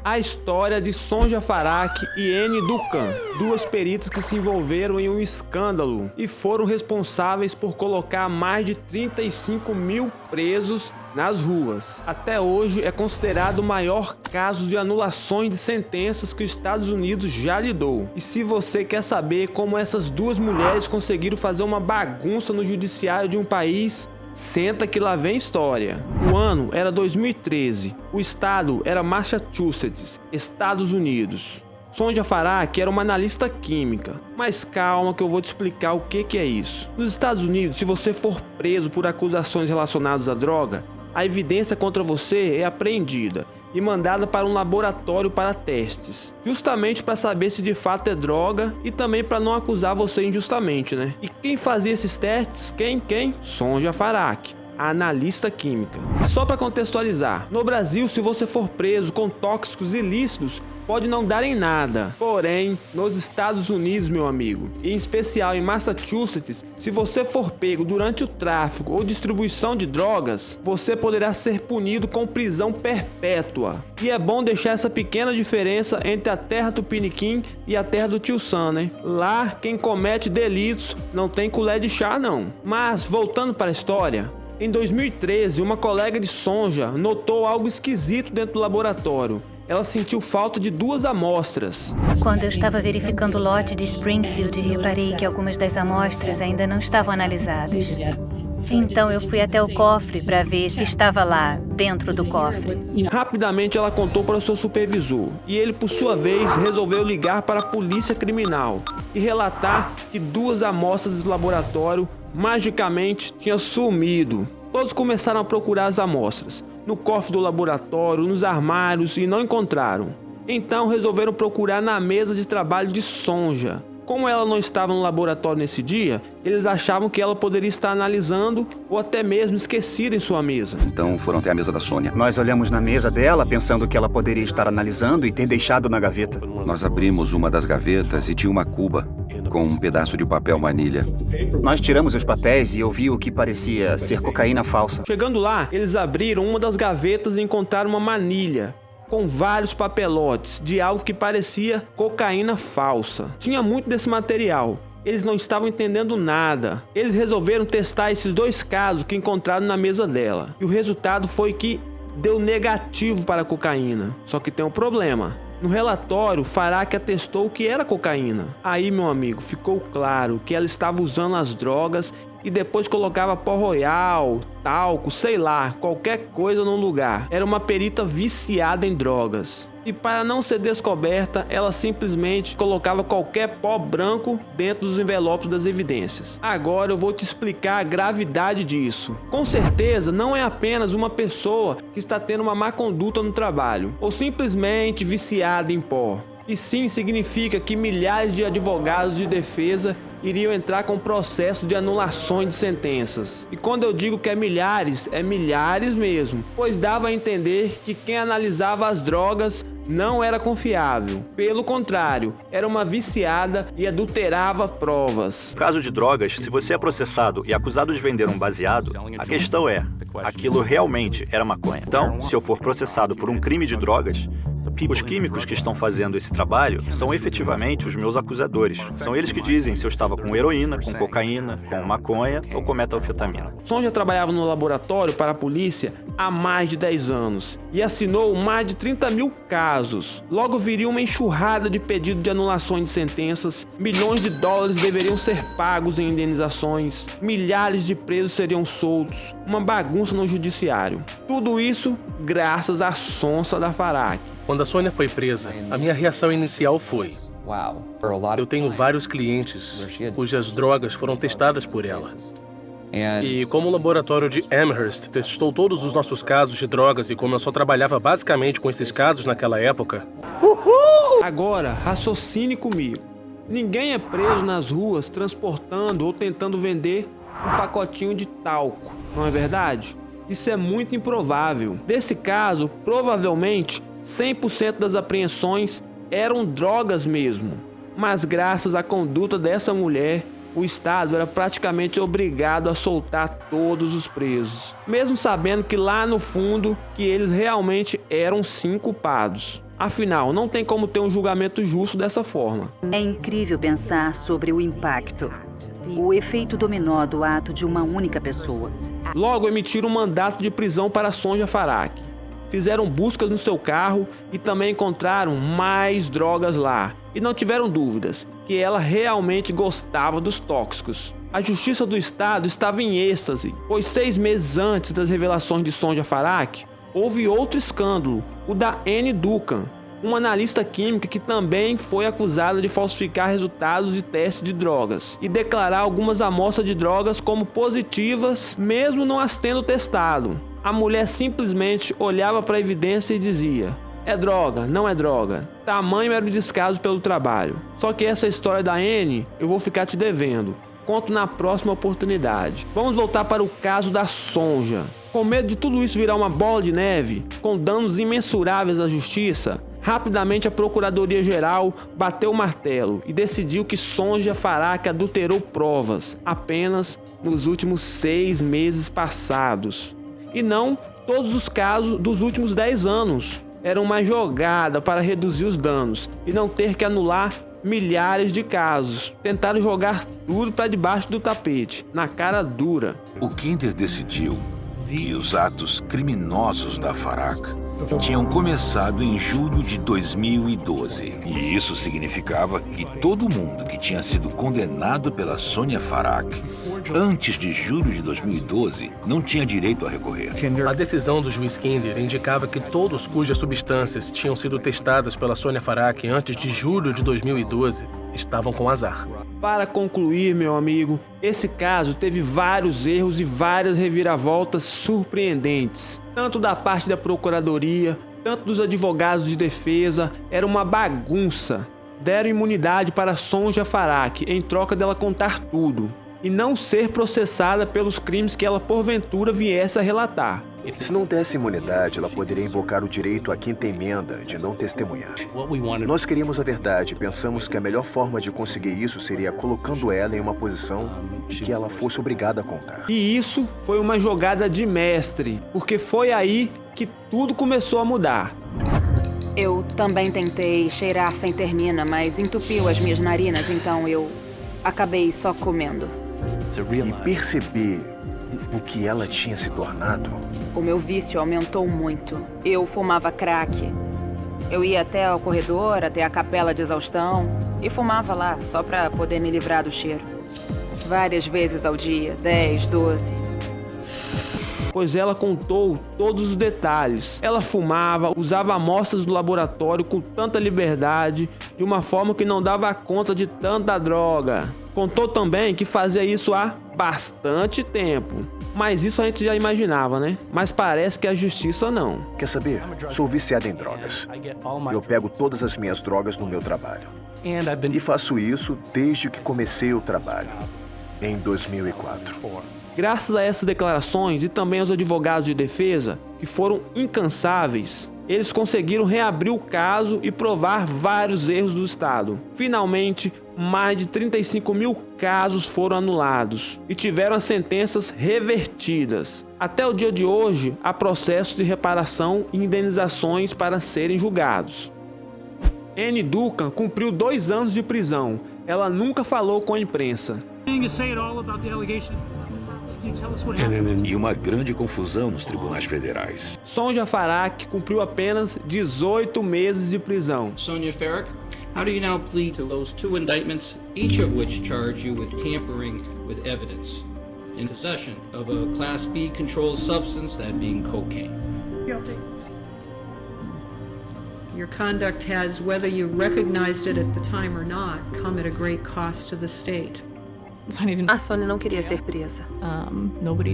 A história de Sonja Faraque e Anne Duncan, duas peritas que se envolveram em um escândalo e foram responsáveis por colocar mais de 35 mil presos nas ruas. Até hoje é considerado o maior caso de anulações de sentenças que os Estados Unidos já lidou. E se você quer saber como essas duas mulheres conseguiram fazer uma bagunça no judiciário de um país, senta que lá vem história. O ano era 2013. O estado era Massachusetts, Estados Unidos. Sonja Faraque era uma analista química. Mas calma que eu vou te explicar o que é isso. Nos Estados Unidos, se você for preso por acusações relacionadas à droga, a evidência contra você é apreendida e mandada para um laboratório para testes, justamente para saber se de fato é droga e também para não acusar você injustamente, né? E quem fazia esses testes? Quem? Sonja Faraque, a analista química. E só para contextualizar, no Brasil, se você for preso com tóxicos ilícitos, pode não dar em nada. Porém, nos Estados Unidos, meu amigo, e em especial em Massachusetts, se você for pego durante o tráfico ou distribuição de drogas, você poderá ser punido com prisão perpétua. E é bom deixar essa pequena diferença entre a terra Tupiniquim e a terra do Tio Sam, né? Lá, quem comete delitos não tem colher de chá, não. Mas, voltando para a história, em 2013, uma colega de Sonja notou algo esquisito dentro do laboratório. Ela sentiu falta de duas amostras. Quando eu estava verificando o lote de Springfield, reparei que algumas das amostras ainda não estavam analisadas. Então eu fui até o cofre para ver se estava lá, dentro do cofre. Rapidamente ela contou para o seu supervisor e ele, por sua vez, resolveu ligar para a polícia criminal e relatar que duas amostras do laboratório magicamente tinham sumido. Todos começaram a procurar as amostras no cofre do laboratório, nos armários e não encontraram. Então resolveram procurar na mesa de trabalho de Sonja. Como ela não estava no laboratório nesse dia, eles achavam que ela poderia estar analisando ou até mesmo esquecida em sua mesa. Então foram até a mesa da Sônia. Nós olhamos na mesa dela pensando que ela poderia estar analisando e ter deixado na gaveta. Nós abrimos uma das gavetas e tinha uma cuba com um pedaço de papel manilha. Nós tiramos os papéis e eu vi o que parecia ser cocaína falsa. Chegando lá, eles abriram uma das gavetas e encontraram uma manilha com vários papelotes de algo que parecia cocaína falsa. Tinha muito desse material. Eles não estavam entendendo nada. Eles resolveram testar esses dois casos que encontraram na mesa dela. E o resultado foi que deu negativo para a cocaína. Só que tem um problema. No relatório, Faraque atestou que era cocaína. Aí, meu amigo, ficou claro que ela estava usando as drogas e depois colocava pó royal, talco, sei lá, qualquer coisa no lugar. Era uma perita viciada em drogas. E para não ser descoberta, ela simplesmente colocava qualquer pó branco dentro dos envelopes das evidências. Agora eu vou te explicar a gravidade disso. Com certeza não é apenas uma pessoa que está tendo uma má conduta no trabalho, ou simplesmente viciada em pó. E sim significa que milhares de advogados de defesa iriam entrar com processo de anulações de sentenças. E quando eu digo que é milhares mesmo, pois dava a entender que quem analisava as drogas não era confiável. Pelo contrário, era uma viciada e adulterava provas. No caso de drogas, se você é processado e acusado de vender um baseado, a questão é, aquilo realmente era maconha. Então, se eu for processado por um crime de drogas, os químicos que estão fazendo esse trabalho são efetivamente os meus acusadores. São eles que dizem se eu estava com heroína, com cocaína, com maconha ou com metanfetamina. Sonja trabalhava no laboratório para a polícia há mais de 10 anos e assinou mais de 30 mil casos. Logo viria uma enxurrada de pedido de anulações de sentenças, milhões de dólares deveriam ser pagos em indenizações, milhares de presos seriam soltos, uma bagunça no judiciário. Tudo isso graças à sonsa da Faraque. Quando a Sônia foi presa, a minha reação inicial foi: eu tenho vários clientes cujas drogas foram testadas por ela. E como o laboratório de Amherst testou todos os nossos casos de drogas e como eu só trabalhava basicamente com esses casos naquela época... Agora, raciocine comigo. Ninguém é preso nas ruas transportando ou tentando vender um pacotinho de talco, não é verdade? Isso é muito improvável. Nesse caso, provavelmente 100% das apreensões eram drogas mesmo. Mas graças à conduta dessa mulher, o Estado era praticamente obrigado a soltar todos os presos, mesmo sabendo que lá no fundo que eles realmente eram sim culpados. Afinal, não tem como ter um julgamento justo dessa forma. É incrível pensar sobre o impacto, o efeito dominó do ato de uma única pessoa. Logo emitiram um mandato de prisão para Sonja Faraque. Fizeram buscas no seu carro e também encontraram mais drogas lá. E não tiveram dúvidas que ela realmente gostava dos tóxicos. A Justiça do Estado estava em êxtase, pois 6 meses antes das revelações de Sonja Faraque, houve outro escândalo, o da Annie Duncan, uma analista química que também foi acusada de falsificar resultados de testes de drogas e declarar algumas amostras de drogas como positivas, mesmo não as tendo testado. A mulher simplesmente olhava para a evidência e dizia: é droga, não é droga. Tamanho era o descaso pelo trabalho. Só que essa história da Annie eu vou ficar te devendo. Conto na próxima oportunidade. Vamos voltar para o caso da Sonja. Com medo de tudo isso virar uma bola de neve, com danos imensuráveis à justiça, rapidamente a Procuradoria-Geral bateu o martelo e decidiu que Sonja Faraque adulterou provas apenas nos últimos 6 meses passados. E não todos os casos dos últimos 10 anos. Era uma jogada para reduzir os danos e não ter que anular milhares de casos. Tentaram jogar tudo para debaixo do tapete, na cara dura. O Kinder decidiu que os atos criminosos da Faraque tinham começado em julho de 2012. E isso significava que todo mundo que tinha sido condenado pela Sonja Faraque antes de julho de 2012 não tinha direito a recorrer. A decisão do juiz Kinder indicava que todos cujas substâncias tinham sido testadas pela Sonja Faraque antes de julho de 2012 estavam com azar. Para concluir, meu amigo, esse caso teve vários erros e várias reviravoltas surpreendentes. Tanto da parte da Procuradoria, tanto dos advogados de defesa, era uma bagunça. Deram imunidade para Sonja Faraque em troca dela contar tudo e não ser processada pelos crimes que ela porventura viesse a relatar. Se não desse imunidade, ela poderia invocar o direito à quinta emenda de não testemunhar. Nós queríamos a verdade e pensamos que a melhor forma de conseguir isso seria colocando ela em uma posição que ela fosse obrigada a contar. E isso foi uma jogada de mestre, porque foi aí que tudo começou a mudar. Eu também tentei cheirar fentermina, mas entupiu as minhas narinas, então eu acabei só comendo. E perceber o que ela tinha se tornado. O meu vício aumentou muito. Eu fumava crack. Eu ia até o corredor, até a capela de exaustão e fumava lá, só pra poder me livrar do cheiro. Várias vezes ao dia, 10, 12. Pois ela contou todos os detalhes. Ela fumava, usava amostras do laboratório com tanta liberdade, de uma forma que não dava conta de tanta droga. Contou também que fazia isso há bastante tempo. Mas isso a gente já imaginava, né? Mas parece que a justiça não. Quer saber? Sou viciado em drogas. Eu pego todas as minhas drogas no meu trabalho. E faço isso desde que comecei o trabalho, em 2004. Graças a essas declarações e também aos advogados de defesa, que foram incansáveis, eles conseguiram reabrir o caso e provar vários erros do Estado. Finalmente, mais de 35 mil casos foram anulados e tiveram as sentenças revertidas. Até o dia de hoje, há processos de reparação e indenizações para serem julgados. Annie Duncan cumpriu 2 anos de prisão. Ela nunca falou com a imprensa. E uma grande confusão nos tribunais federais. Sonja Faraque cumpriu apenas 18 meses de prisão. Sonja Faraque, how do you now plead to those 2 indictments, each of which charge you with tampering with evidence in possession of a Class B controlled substance, that being cocaine? Guilty. Your conduct has, whether you recognized it at the time or not, come at a great cost to the state. A Sonja não queria ser presa.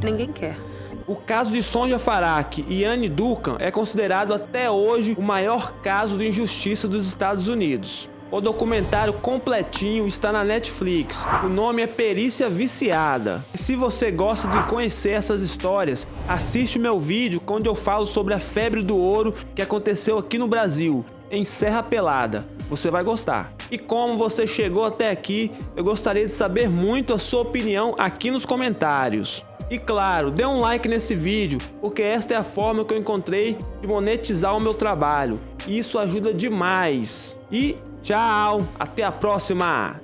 Ninguém quer. O caso de Sonja Faraque e Annie Duncan é considerado até hoje o maior caso de injustiça dos Estados Unidos. O documentário completinho está na Netflix. O nome é Perícia Viciada. E se você gosta de conhecer essas histórias, assiste meu vídeo onde eu falo sobre a febre do ouro que aconteceu aqui no Brasil, em Serra Pelada. Você vai gostar. E como você chegou até aqui, eu gostaria de saber muito a sua opinião aqui nos comentários. E claro, dê um like nesse vídeo, porque esta é a forma que eu encontrei de monetizar o meu trabalho. E isso ajuda demais. E tchau, até a próxima!